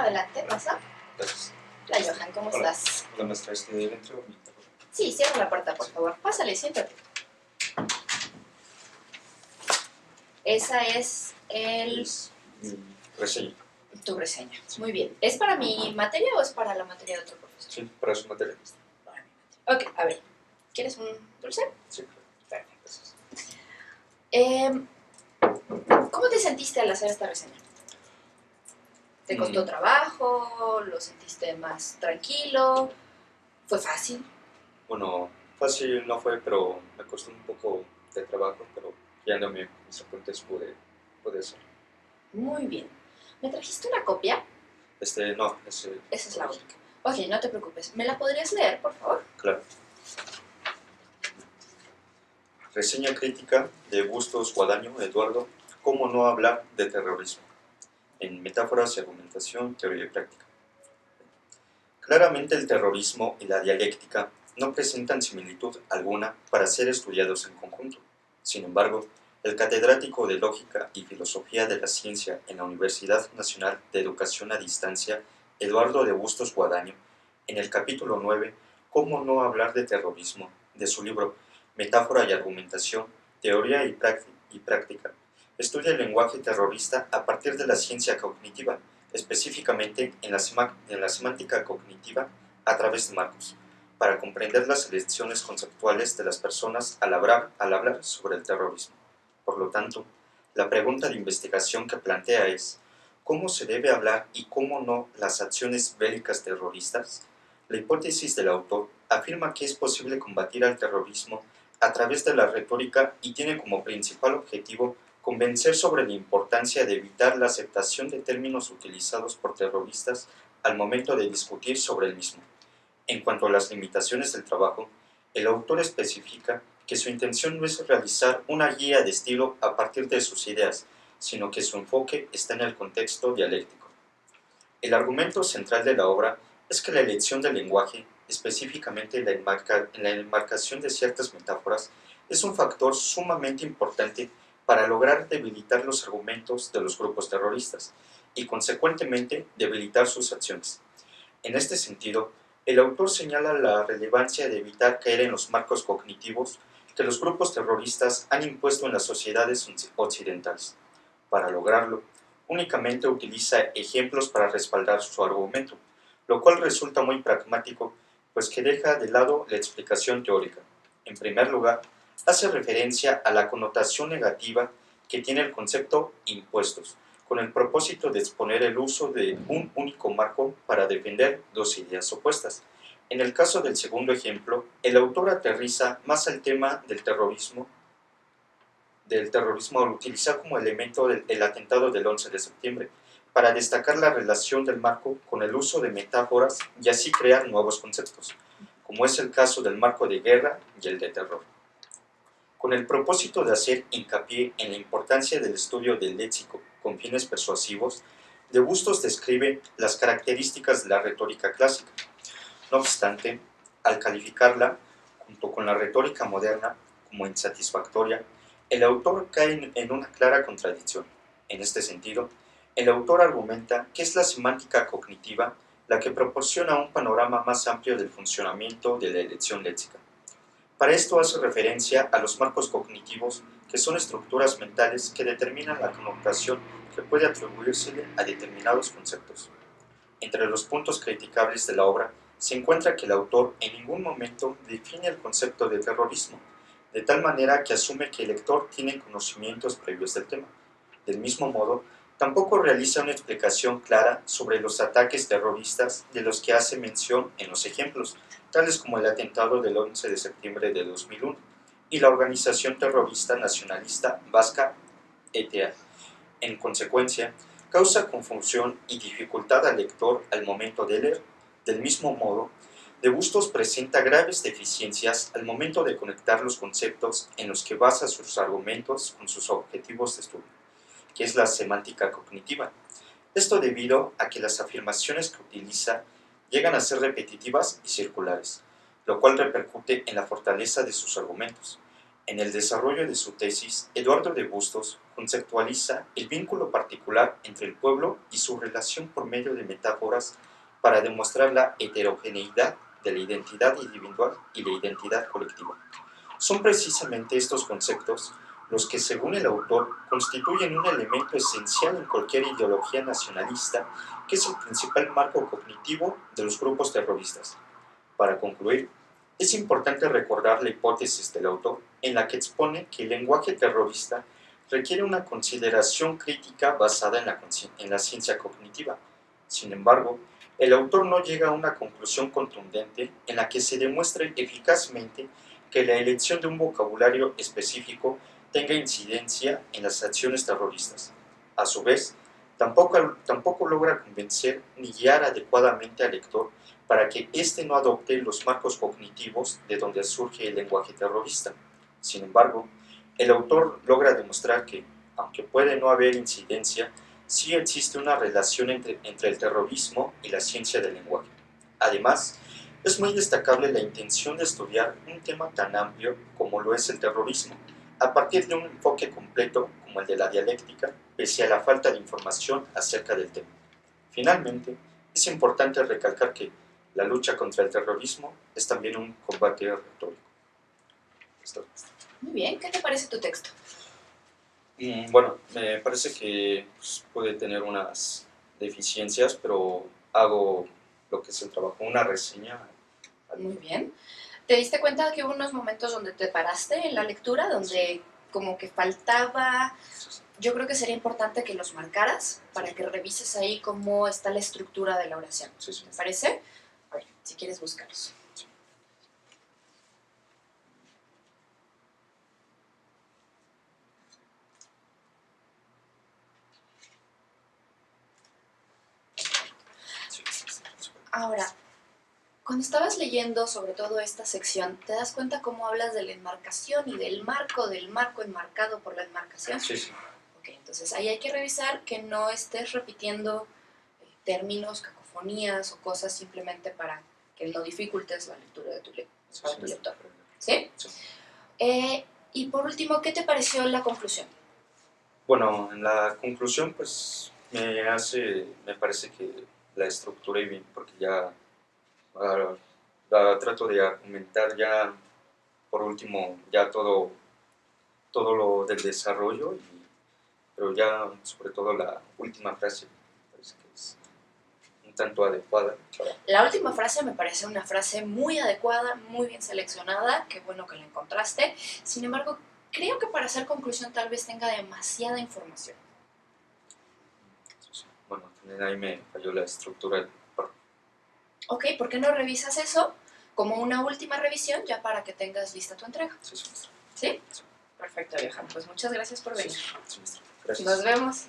adelante, pasa. Gracias. La Johan, ¿cómo Hola. estás? Hola, maestra. ¿Dentro? Sí, cierra la puerta, por favor. Pásale, siéntate. Esa es Reseña. tu reseña. Muy bien. ¿Es para mi materia o es para la materia de otro profesor? Sí, para su materia. Para mi materia. Ok, a ver. ¿Quieres un dulce? Sí, claro. Perfecto. Gracias. ¿Cómo te sentiste al hacer esta reseña? ¿Te costó trabajo? ¿Lo sentiste más tranquilo? ¿Fue fácil? Bueno, fácil no fue, pero me costó un poco de trabajo, pero guiándome mis apuntes pude hacerlo. Muy bien. ¿Me trajiste una copia? No, ese... Esa es la única. Ok, no te preocupes. ¿Me la podrías leer, por favor? Claro. Reseña crítica de Bustos Guadaño, Eduardo. ¿Cómo no hablar de terrorismo? En metáforas y argumentación, teoría y práctica. Claramente el terrorismo y la dialéctica no presentan similitud alguna para ser estudiados en conjunto. Sin embargo, el catedrático de Lógica y Filosofía de la Ciencia en la Universidad Nacional de Educación a Distancia, Eduardo de Bustos Guadaño, en el capítulo 9, ¿Cómo no hablar de terrorismo?, de su libro Metáfora y Argumentación, Teoría y Práctica, estudia el lenguaje terrorista a partir de la ciencia cognitiva, específicamente en la semántica cognitiva a través de marcos, para comprender las elecciones conceptuales de las personas al hablar sobre el terrorismo. Por lo tanto, la pregunta de investigación que plantea es: ¿cómo se debe hablar y cómo no las acciones bélicas terroristas? La hipótesis del autor afirma que es posible combatir al terrorismo a través de la retórica y tiene como principal objetivo convencer sobre la importancia de evitar la aceptación de términos utilizados por terroristas al momento de discutir sobre el mismo. En cuanto a las limitaciones del trabajo, el autor especifica que su intención no es realizar una guía de estilo a partir de sus ideas, sino que su enfoque está en el contexto dialéctico. El argumento central de la obra es que la elección del lenguaje, específicamente en la enmarcación de ciertas metáforas, es un factor sumamente importante para lograr debilitar los argumentos de los grupos terroristas y, consecuentemente, debilitar sus acciones. En este sentido, el autor señala la relevancia de evitar caer en los marcos cognitivos que los grupos terroristas han impuesto en las sociedades occidentales. Para lograrlo, únicamente utiliza ejemplos para respaldar su argumento, lo cual resulta muy pragmático, pues que deja de lado la explicación teórica. En primer lugar, hace referencia a la connotación negativa que tiene el concepto impuestos, con el propósito de exponer el uso de un único marco para defender dos ideas opuestas. En el caso del segundo ejemplo, el autor aterriza más al tema del terrorismo al utilizar como elemento el atentado del 11 de septiembre, para destacar la relación del marco con el uso de metáforas y así crear nuevos conceptos, como es el caso del marco de guerra y el de terror. Con el propósito de hacer hincapié en la importancia del estudio del léxico con fines persuasivos, de Bustos describe las características de la retórica clásica. No obstante, al calificarla, junto con la retórica moderna, como insatisfactoria, el autor cae en una clara contradicción. En este sentido, el autor argumenta que es la semántica cognitiva la que proporciona un panorama más amplio del funcionamiento de la elección léxica. Para esto hace referencia a los marcos cognitivos, que son estructuras mentales que determinan la connotación que puede atribuírsele a determinados conceptos. Entre los puntos criticables de la obra se encuentra que el autor en ningún momento define el concepto de terrorismo, de tal manera que asume que el lector tiene conocimientos previos del tema. Del mismo modo, tampoco realiza una explicación clara sobre los ataques terroristas de los que hace mención en los ejemplos, tales como el atentado del 11 de septiembre de 2001 y la organización terrorista nacionalista vasca ETA. En consecuencia, causa confusión y dificultad al lector al momento de leer. Del mismo modo, De Bustos presenta graves deficiencias al momento de conectar los conceptos en los que basa sus argumentos con sus objetivos de estudio, que es la semántica cognitiva. Esto debido a que las afirmaciones que utiliza llegan a ser repetitivas y circulares, lo cual repercute en la fortaleza de sus argumentos. En el desarrollo de su tesis, Eduardo de Bustos conceptualiza el vínculo particular entre el pueblo y su relación por medio de metáforas para demostrar la heterogeneidad de la identidad individual y la identidad colectiva. Son precisamente estos conceptos los que, según el autor, constituyen un elemento esencial en cualquier ideología nacionalista, que es el principal marco cognitivo de los grupos terroristas. Para concluir, es importante recordar la hipótesis del autor, en la que expone que el lenguaje terrorista requiere una consideración crítica basada en la ciencia cognitiva. Sin embargo, el autor no llega a una conclusión contundente en la que se demuestre eficazmente que la elección de un vocabulario específico tenga incidencia en las acciones terroristas. A su vez, tampoco logra convencer ni guiar adecuadamente al lector para que éste no adopte los marcos cognitivos de donde surge el lenguaje terrorista. Sin embargo, el autor logra demostrar que, aunque puede no haber incidencia, sí existe una relación entre el terrorismo y la ciencia del lenguaje. Además, es muy destacable la intención de estudiar un tema tan amplio como lo es el terrorismo, a partir de un enfoque completo como el de la dialéctica, pese a la falta de información acerca del tema. Finalmente, es importante recalcar que la lucha contra el terrorismo es también un combate retórico. Muy bien, ¿qué te parece tu texto? Bueno, me parece que puede tener unas deficiencias, pero hago lo que se trabajó, una reseña. Muy bien. ¿Te diste cuenta que hubo unos momentos donde te paraste en la lectura, donde como que faltaba? Yo creo que sería importante que los marcaras para que revises ahí cómo está la estructura de la oración. ¿Te parece? A ver, si quieres buscarlos. Ahora, cuando estabas leyendo sobre todo esta sección, ¿te das cuenta cómo hablas de la enmarcación y del marco enmarcado por la enmarcación? Sí, sí. Ok, entonces ahí hay que revisar que no estés repitiendo términos, cacofonías o cosas simplemente para que no dificultes la lectura de tu lector. ¿Sí? Sí. Y por último, ¿qué te pareció la conclusión? Bueno, en la conclusión, pues me parece que la estructuré bien, porque ya trato de argumentar ya, por último, ya todo lo del desarrollo, pero ya sobre todo la última frase me parece que es un tanto adecuada. La última frase me parece una frase muy adecuada, muy bien seleccionada, qué bueno que la encontraste. Sin embargo, creo que para hacer conclusión tal vez tenga demasiada información. Bueno, también ahí me falló la estructura del párrafo. Ok, ¿por qué no revisas eso como una última revisión ya para que tengas lista tu entrega? Sí. ¿Sí? Perfecto, Johan. Pues muchas gracias por venir. Sí, gracias. Nos vemos.